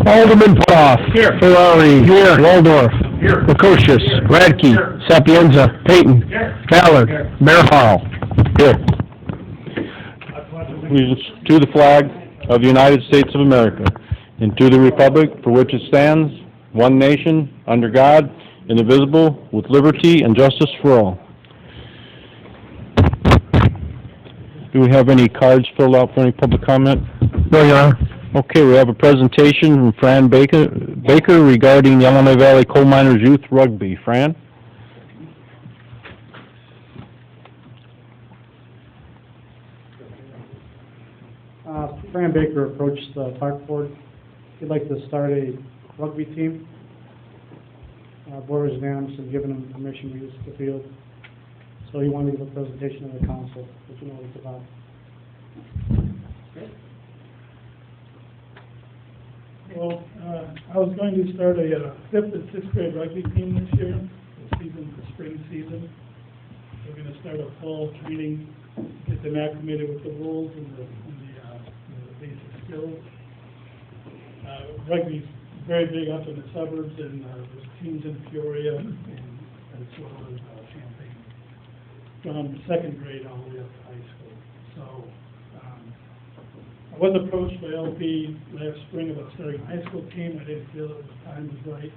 Alderman Putoff. Here. Ferrari. Here. Waldorf. Here. Procius. Radke. Here. Sapienza. Payton. Here. Ballard. Here. Mayor Hall. Here. Allegiance to the flag of the United States of America, and to the republic for which it stands, one nation, under God, indivisible, with liberty and justice for all. Do we have any cards filled out for any public comment? There you are. Okay, we have a presentation from Fran Baker regarding the Illinois Valley Coal Miners Youth Rugby. Fran? Fran Baker approached the park board. He'd like to start a rugby team. Board was unanimous in giving him permission to use the field. So he wanted to give a presentation to the council, which you know what it's about. Well, I was going to start a 5th and 6th grade rugby team this year, the spring season. We're going to start a fall training, get them acclimated with the rules and the basic skills. Rugby's very big up in the suburbs, and there's teams in Peoria and as well as Champaign, from 2nd grade all the way up to high school. So I was approached by LP last spring about starting a high school team. I didn't feel that the time was right.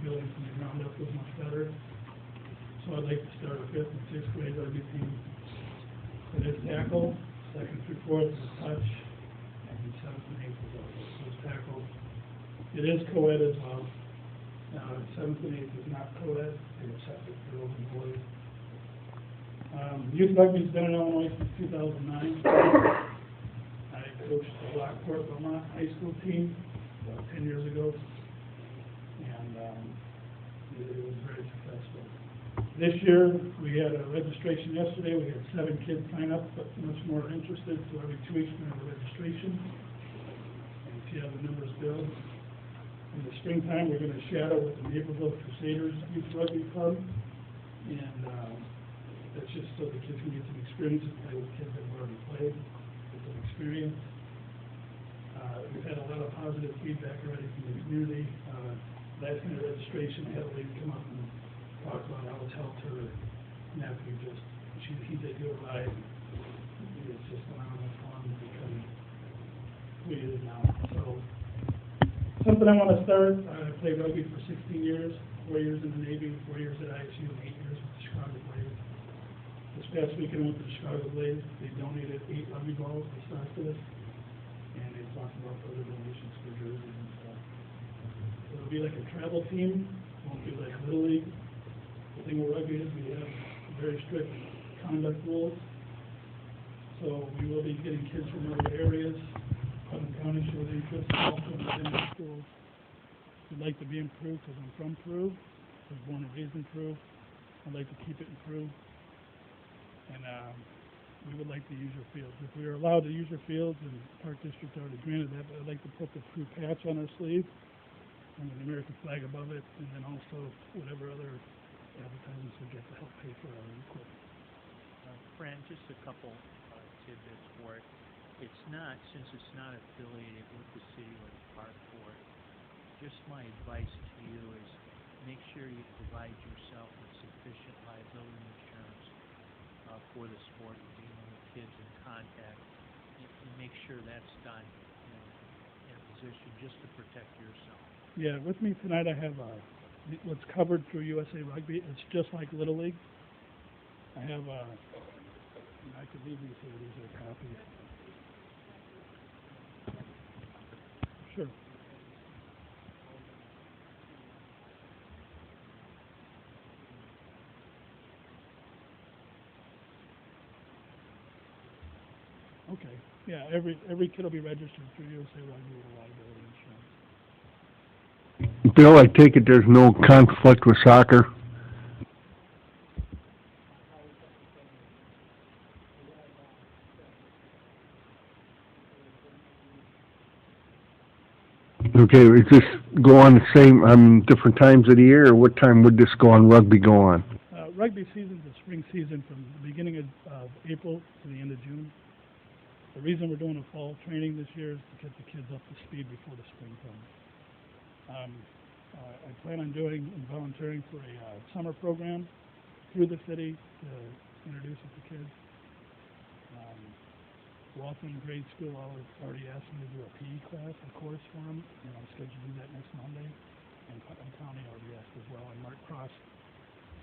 Building from the ground up was much better. So I'd like to start a 5th and 6th grade rugby team. It is tackle, 2nd through 4th is touch, and 7th and 8th is also tackle. It is co-ed as well. 7th and 8th is not co-ed. They are separate girls and boys. Youth rugby's been in Illinois since 2009. I coached the Lockport, Vermont high school team about 10 years ago, and it was very successful. This year, we had a registration yesterday. We had 7 kids sign up, but much more interested, so every 2 weeks we have a registration and see how the numbers build. In the springtime, we're going to shadow with the Naperville Crusaders Youth Rugby Club, and that's just so the kids can get some experience and play with kids that have already played, get some experience. We've had a lot of positive feedback already from the community. Last minute registration, had a lady come up and talk about how it's helped her nephew he did do it right. It's just phenomenal fun because we did it now. So something I want to start. I played rugby for 16 years, 4 years in the Navy, 4 years at ISU, and 8 years with the Chicago Blades. This past weekend I went to the Chicago Blades. They donated 8 rugby balls to start this, and they talked about further donations for jerseys and stuff. It'll be like a travel team. It won't be like Little League. The thing with rugby is we have very strict conduct rules. So we will be getting kids from other areas. Putnam County shows interest also within the schools. We'd like to be in Peru because I'm from Peru. I was born and raised in Peru. I'd like to keep it in Peru. And we would like to use your fields. If we are allowed to use your fields, and the Park District already granted that, but I'd like to put the Peru patch on our sleeve and an American flag above it, and then also whatever other advertisements we get to help pay for our equipment. Fran, just a couple tidbits for it. It's not, since it's not affiliated with the city or the park board, just my advice to you is make sure you provide yourself with sufficient liability insurance for the sport, dealing with kids in contact, and make sure that's done in a position just to protect yourself. Yeah, with me tonight I have what's covered through USA Rugby. It's just like Little League. I have I could leave these here. These are copies. Sure. Okay. Yeah, every kid will be registered through USA Rugby with a liability insurance. Bill, I take it there's no conflict with soccer? Okay, is this go on the same, different times of the year, or what time would this go on, rugby go on? Rugby season is spring season from the beginning of April to the end of June. The reason we're doing a fall training this year is to get the kids up to speed before the spring comes. I plan on doing and volunteering for a summer program through the city to introduce it to kids. Walton Grade School already asked me to do a PE class, a course for them, and I'm scheduled to do that next Monday. And Putnam County already asked as well, and Mark Cross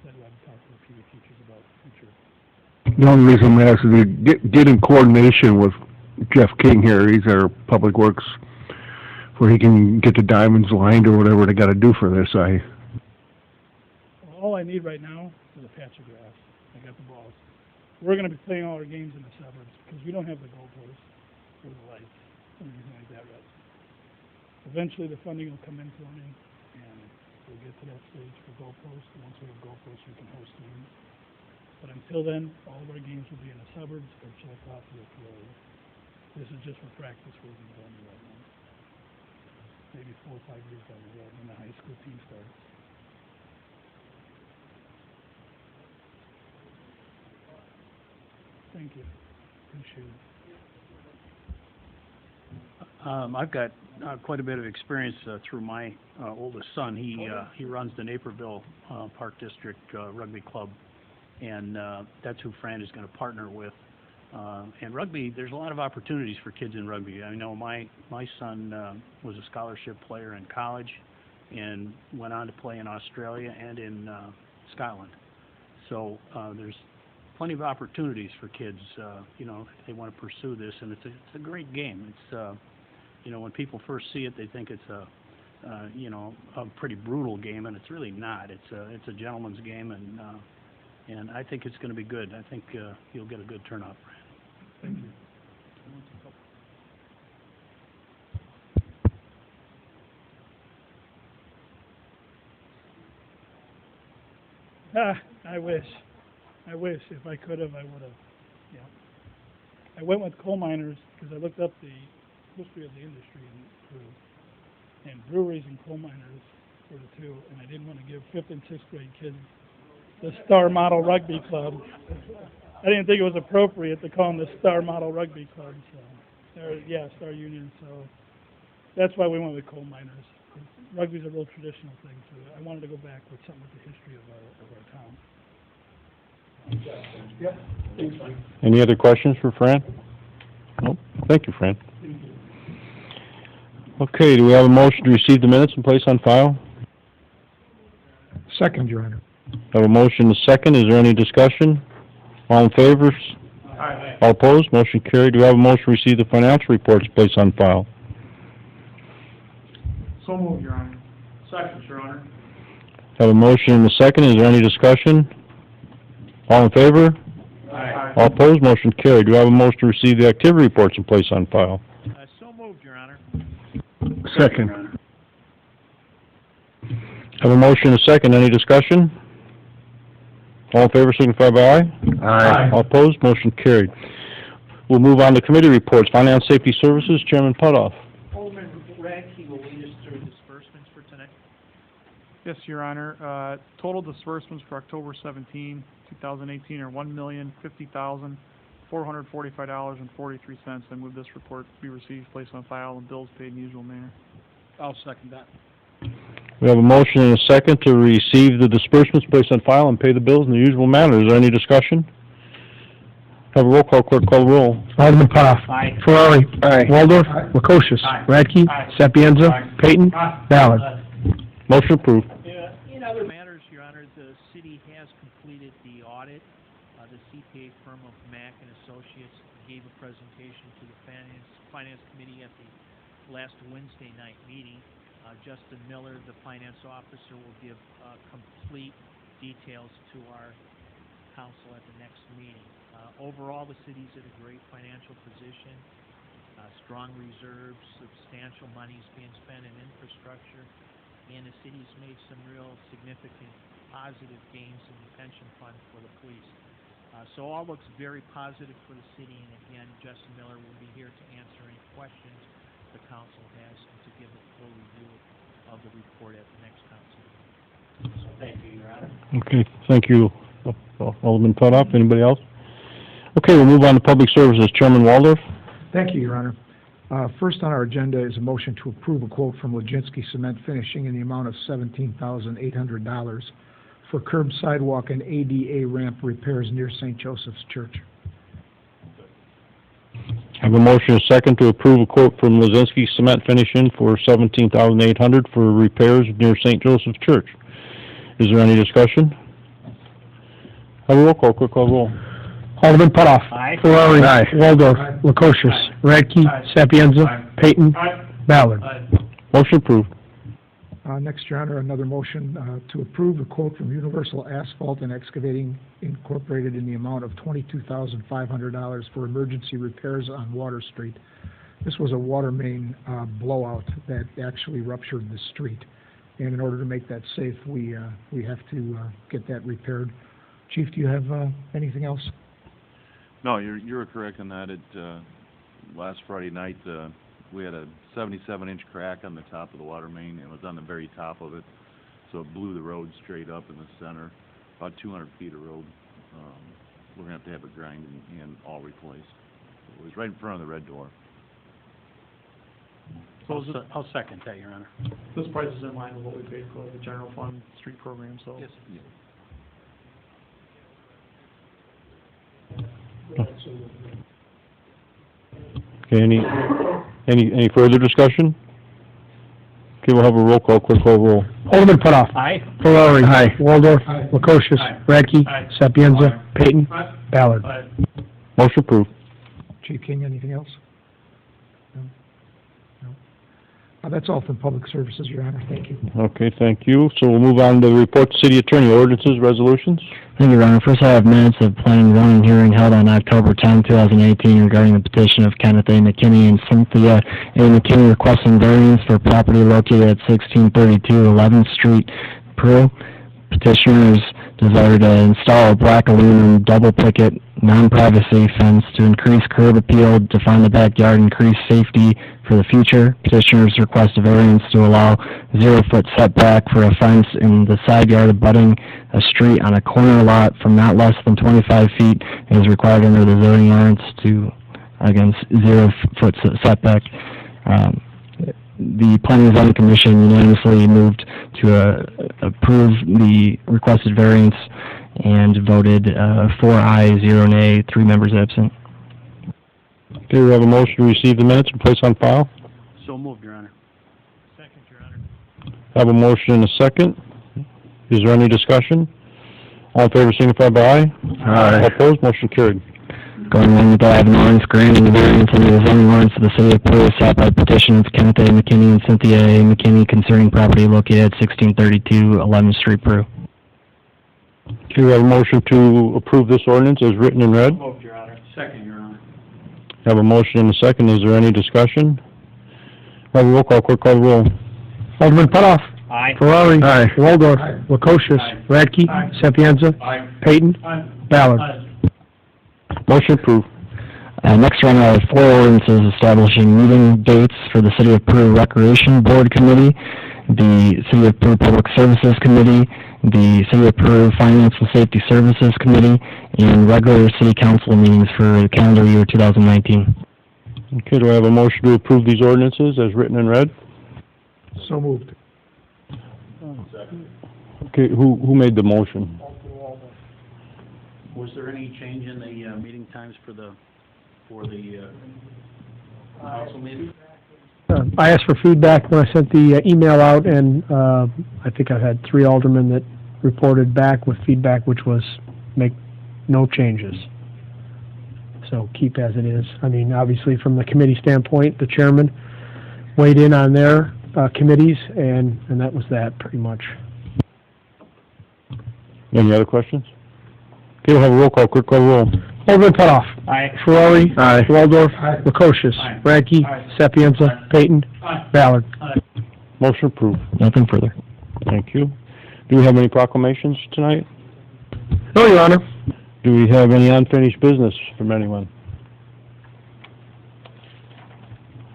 said we had to talk to the PE teachers about future. The only reason I'm asking is to get in coordination with Jeff King here. He's our Public Works, where he can get the diamonds lined or whatever they gotta do for this. All I need right now is a patch of grass. I got the balls. We're going to be playing all our games in the suburbs because we don't have the goalposts or the lights or anything like that yet. Eventually, the funding will come in for me, and we'll get to that stage for goalposts. Once we have goalposts, we can host games. But until then, all of our games will be in the suburbs or checked off the field. This is just for practice where we're going right now. Maybe 4 or 5 years down the road when the high school team starts. Thank you. Appreciate it. I've got quite a bit of experience through my oldest son. He runs the Naperville Park District Rugby Club, and that's who Fran is going to partner with. And rugby, there's a lot of opportunities for kids in rugby. I know my son was a scholarship player in college and went on to play in Australia and in Scotland. So there's plenty of opportunities for kids, if they want to pursue this, and it's a great game. It's, when people first see it, they think it's a pretty brutal game, and it's really not. It's a gentleman's game, and I think it's going to be good. I think you'll get a good turnout. Thank you. I wish. If I could have, I would have. Yeah. I went with coal miners because I looked up the history of the industry in Peru. And breweries and coal miners were the two, and I didn't want to give 5th and 6th grade kids the Star Model Rugby Club. I didn't think it was appropriate to call them the Star Model Rugby Club. Star Union. So that's why we went with coal miners. Rugby's a real traditional thing, so I wanted to go back with something with the history of our town. Any other questions for Fran? No? Thank you, Fran. Okay, do we have a motion to receive the minutes and place on file? Second, Your Honor. Have a motion and a second. Is there any discussion? All in favor? Aye. All opposed? Motion carried. Do we have a motion to receive the financial reports and place on file? So moved, Your Honor. Second, Your Honor. Have a motion and a second. Is there any discussion? All in favor? Aye. All opposed? Motion carried. Do we have a motion to receive the activity reports and place on file? So moved, Your Honor. Second. Have a motion and a second. Any discussion? All in favor signify by aye. Aye. All opposed? Motion carried. We'll move on to committee reports. Finance Safety Services, Chairman Putoff. Alderman Radke will lead us through disbursements for tonight. Yes, Your Honor. Total disbursements for October 17, 2018 are $1,050,445.43. I move this report be received, placed on file, and bills paid in usual manner. I'll second that. We have a motion and a second to receive the disbursements, place on file, and pay the bills in the usual manner. Is there any discussion? Have a roll call. Clerk, call the roll. Alderman Putoff. Aye. Ferrari. Aye. Waldorf. Lukosius. Radke. Sapienza. Payton. Ballard. Motion approved. In other matters, Your Honor, the city has completed the audit. The CPA firm of Mack and Associates gave a presentation to the Finance Committee at the last Wednesday night meeting. Justin Miller, the finance officer, will give complete details to our council at the next meeting. Overall, the city's in a great financial position, strong reserves, substantial monies being spent in infrastructure, and the city's made some real significant positive gains in the pension fund for the police. So all looks very positive for the city, and again, Justin Miller will be here to answer any questions the council has and to give a full review of the report at the next council meeting. So thank you, Your Honor. Okay, thank you, Alderman Putoff. Anybody else? Okay, we'll move on to Public Services. Chairman Waldorf. Thank you, Your Honor. First on our agenda is a motion to approve a quote from Leginsky Cement Finishing in the amount of $17,800 for curb, sidewalk, and ADA ramp repairs near St. Joseph's Church. I have a motion and a second to approve a quote from Lazinski Cement Finishing for $17,800 for repairs near St. Joseph's Church. Is there any discussion? Have a roll call, quick call roll. Alderman Putoff. Aye. Ferrari. Aye. Waldorf. Lukosius. Radke. Sapienza. Payton. Ballard. Motion approved. Next, Your Honor, another motion to approve a quote from Universal Asphalt and Excavating Incorporated in the amount of $22,500 for emergency repairs on Water Street. This was a water main blowout that actually ruptured the street. And in order to make that safe, we have to get that repaired. Chief, do you have anything else? No, you're correct in that. Last Friday night, we had a 77-inch crack on the top of the water main. It was on the very top of it, so it blew the road straight up in the center, about 200 feet of road. We're going to have it grind and all replaced. It was right in front of the red door. I'll second that, Your Honor. This price is in line with what we paid for the general fund street program, so. Yes. Okay, any further discussion? Okay, we'll have a roll call, quick call roll. Alderman Putoff. Aye. Ferrari. Aye. Waldorf. Lukosius. Radke. Sapienza. Payton. Ballard. Motion approved. Chief King, anything else? No? That's all from Public Services, Your Honor. Thank you. Okay, thank you. So we'll move on to the report to City Attorney, ordinances, resolutions. Thank you, Your Honor. First, I have minutes of planning zoning hearing held on October 10, 2018 regarding the petition of Kenneth A. McKinney and Cynthia A. McKinney requesting variance for property located at 1632 11th Street, Peru. Petitioners desire to install a black aluminum double picket non-privacy fence to increase curb appeal, define the backyard, increase safety for the future. Petitioners request a variance to allow 0-foot setback for a fence in the side yard abutting a street on a corner lot from not less than 25 feet as required under the zoning ordinance to, again, 0-foot setback. The Planning and Zoning Commission unanimously moved to approve the requested variance and voted 4 ayes, 0 nay, 3 members absent. Okay, we have a motion to receive the minutes and place on file. So moved, Your Honor. Second, Your Honor. Have a motion and a second. Is there any discussion? All in favor, signify by aye. Aye. All opposed, motion carried. Going on with that, I have an ordinance granting the variance under the zoning ordinance of the City of Peru, sought by petition of Kenneth A. McKinney and Cynthia A. McKinney concerning property located at 1632 11th Street, Peru. Okay, we have a motion to approve this ordinance as written and read. Moved, Your Honor. Second, Your Honor. Have a motion and a second. Is there any discussion? Have a roll call, quick call roll. Alderman Putoff. Aye. Ferrari. Aye. Waldorf. Lukosius. Radke. Sapienza. Payton. Ballard. Motion approved. Next one, I have 4 ordinances establishing meeting dates for the City of Peru Recreation Board Committee, the City of Peru Public Services Committee, the City of Peru Finance and Safety Services Committee, and regular City Council meetings for the calendar year 2019. Okay, do I have a motion to approve these ordinances as written and read? So moved. Okay, who made the motion? Was there any change in the meeting times for the council meeting? I asked for feedback when I sent the email out, and I think I've had 3 aldermen that reported back with feedback, which was make no changes. So keep as it is. I mean, obviously, from the committee standpoint, the chairman weighed in on their committees, and that was that, pretty much. Any other questions? Okay, we'll have a roll call, quick call roll. Alderman Putoff. Aye. Ferrari. Aye. Waldorf. Lukosius. Radke. Sapienza. Payton. Ballard. Motion approved. Nothing further. Thank you. Do we have any proclamations tonight? No, Your Honor. Do we have any unfinished business from anyone?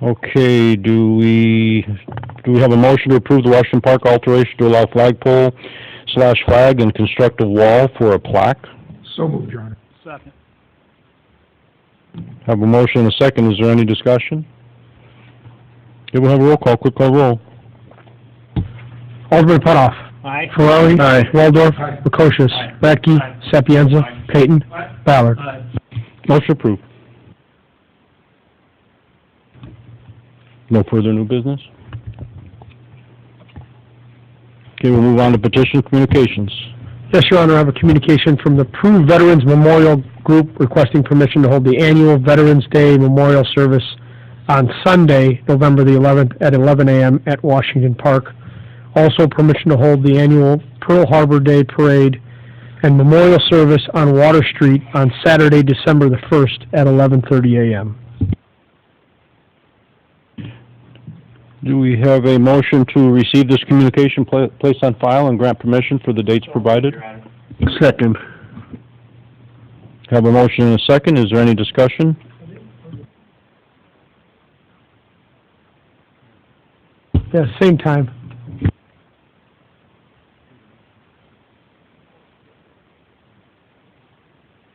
Okay, do we have a motion to approve the Washington Park alteration to allow flagpole/flag and construct a wall for a plaque? So moved, Your Honor. Second. Have a motion and a second. Is there any discussion? Okay, we'll have a roll call. Quick call roll. Alderman Putoff. Aye. Ferrari. Aye. Waldorf. Aye. Prokosius. Aye. Radke. Aye. Sapienza. Aye. Payton. Aye. Ballard. Motion approved. No further new business? Okay, we'll move on to petition communications. Yes, Your Honor, I have a communication from the Peru Veterans Memorial Group requesting permission to hold the annual Veterans Day Memorial Service on Sunday, November the 11th at 11 a.m. at Washington Park. Also permission to hold the annual Pearl Harbor Day Parade and Memorial Service on Water Street on Saturday, December the 1st at 11:30 a.m. Do we have a motion to receive this communication, place on file, and grant permission for the dates provided? Second. Have a motion and a second. Is there any discussion? Yeah, same time.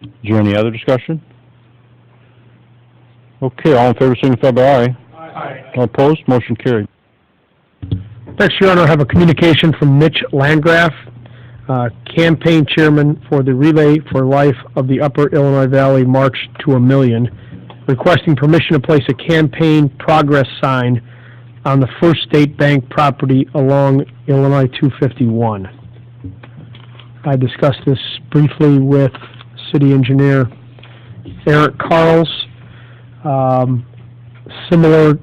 Is there any other discussion? Okay, all in favor, signify by aye. Aye. All opposed, motion carried. Next, Your Honor, I have a communication from Mitch Landgraf, campaign chairman for the Relay for Life of the Upper Illinois Valley March to a Million, requesting permission to place a campaign progress sign on the First State Bank property along Illinois 251. I discussed this briefly with city engineer Eric Carls. Similar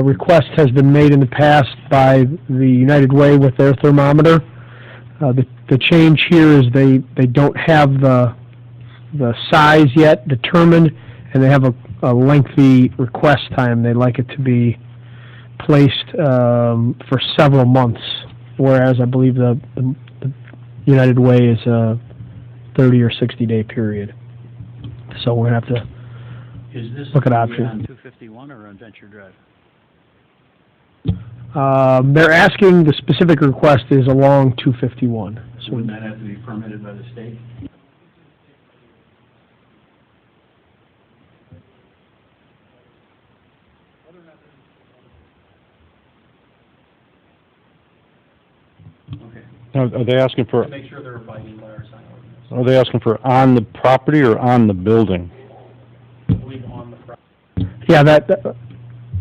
request has been made in the past by the United Way with their thermometer. The change here is they don't have the size yet determined, and they have a lengthy request time. They'd like it to be placed for several months, whereas I believe the United Way is a 30 or 60-day period. So we're going to have to Is this look at on options. 251 or on Venture Drive? They're asking, the specific request is along 251. So Wouldn't that have to be permitted by the state? Okay. Now, are they asking for, Make sure they're abiding by our sign ordinance. are they asking for on the property or on the building? I believe on the property. yeah, that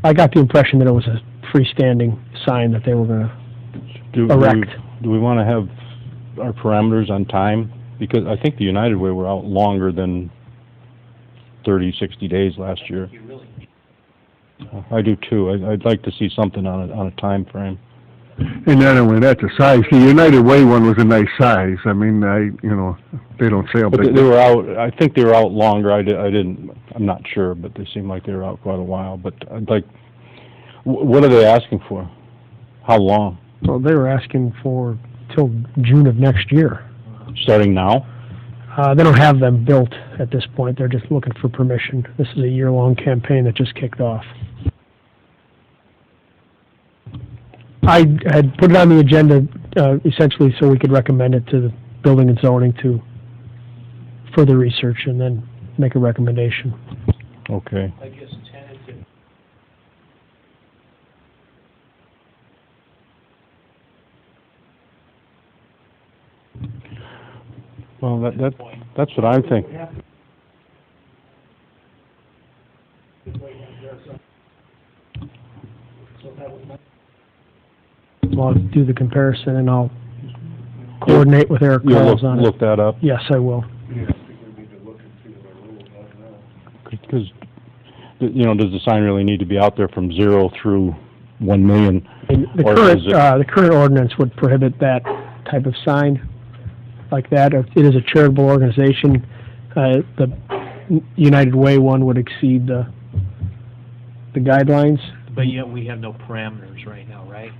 I got the impression that it was a freestanding sign that they were going to erect. Do we want to have our parameters on time? Because I think the United Way were out longer than 30, 60 days last year. You really I do too. I'd like to see something on a time frame. And not only that, the size, the United Way one was a nice size. I mean, they don't sell But big. they were out, I think they were out longer. I'm not sure, but they seemed like they were out quite a while. But I'd like, what are they asking for? How long? Well, they were asking for till June of next year. Starting now? They don't have them built at this point. They're just looking for permission. This is a year-long campaign that just kicked off. I had put it on the agenda essentially so we could recommend it to the Building and Zoning to further research and then make a recommendation. Okay. I guess tentative. Well, that's what I'm thinking. Well, I'll do the comparison and I'll coordinate with Eric You'll Carls on it. look that up? Yes, I will. Because, does the sign really need to be out there from 0 through 1 million? And Or is it- the current ordinance would prohibit that type of sign like that. If it is a charitable organization, the United Way one would exceed the guidelines. But yet we have no parameters right now, right?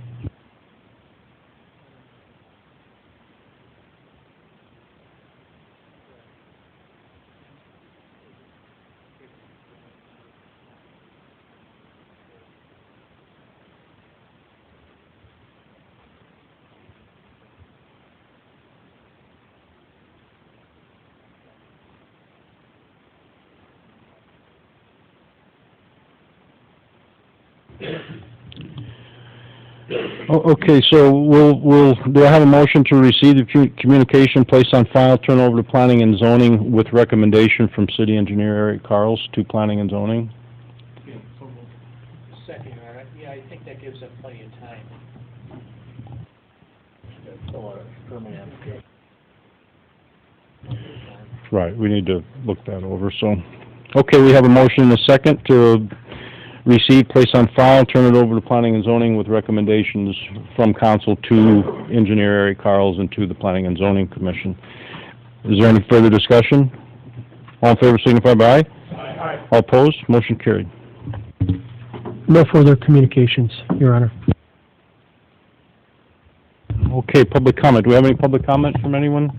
Okay, so do I have a motion to receive the communication, place on file, turn over to planning and zoning with recommendation from city engineer Eric Carls to planning and zoning? Second, Your Honor. Yeah, I think that gives them plenty of time. Right, we need to look that over, so. Okay, we have a motion and a second to receive, place on file, turn it over to planning and zoning with recommendations from council to engineer Eric Carls and to the planning and zoning commission. Is there any further discussion? All in favor signify by aye. Aye. All opposed, motion carried. No further communications, Your Honor. Okay, public comment. Do we have any public comment from anyone?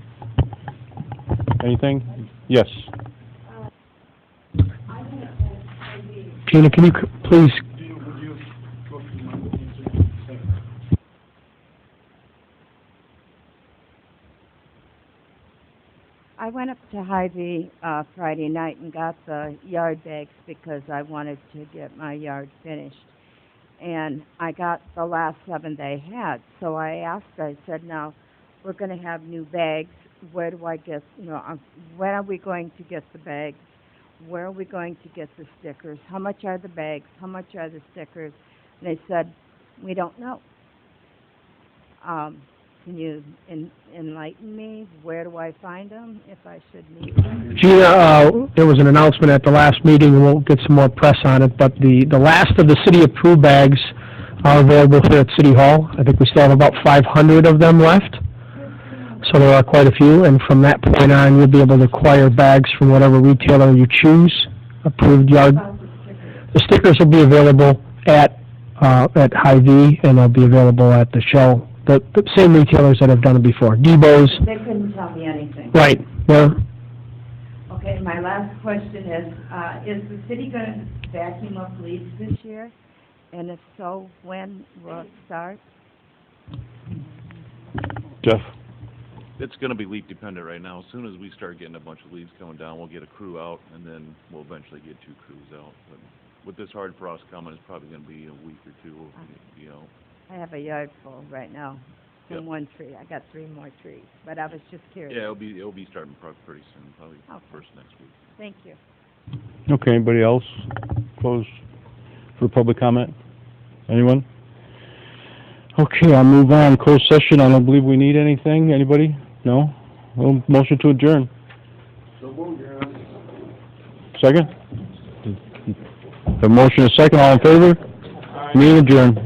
Anything? Yes. Gina, can you please, I went up to Hy-Vee Friday night and got the yard bags because I wanted to get my yard finished. And I got the last 7 they had. So I asked, I said, now, we're going to have new bags. Where do I get, when are we going to get the bags? Where are we going to get the stickers? How much are the bags? How much are the stickers? And they said, we don't know. Can you enlighten me? Where do I find them if I should need them? Gina, there was an announcement at the last meeting, we'll get some more press on it, but the last of the city-approved bags are available here at City Hall. I think we still have about 500 of them left. So there are quite a few, and from that point on, you'll be able to acquire bags from whatever retailer you choose, approved yard. The stickers will be available at Hy-Vee, and they'll be available at the Shell, the same retailers that have done it before, Debo's. They couldn't tell me anything. Right, yeah. Okay, my last question is the city going to vacuum up leaves this year? And if so, when will it start? Jeff? It's gonna be leaf dependent right now. As soon as we start getting a bunch of leaves coming down, we'll get a crew out, and then we'll eventually get 2 crews out. But with this hard frost coming, it's probably gonna be a week or 2, we'll be out. I have a yard full right now from Yep. 1 tree. I got 3 more trees, but I was just curious. Yeah, it'll be starting pretty soon, probably Okay. first next week. Thank you. Okay, anybody else? Close for public comment? Anyone? Okay, I'll move on. Closed session, I don't believe we need anything. Anybody? No? Well, motion to adjourn. Second? The motion is second, all in favor? Meeting adjourned.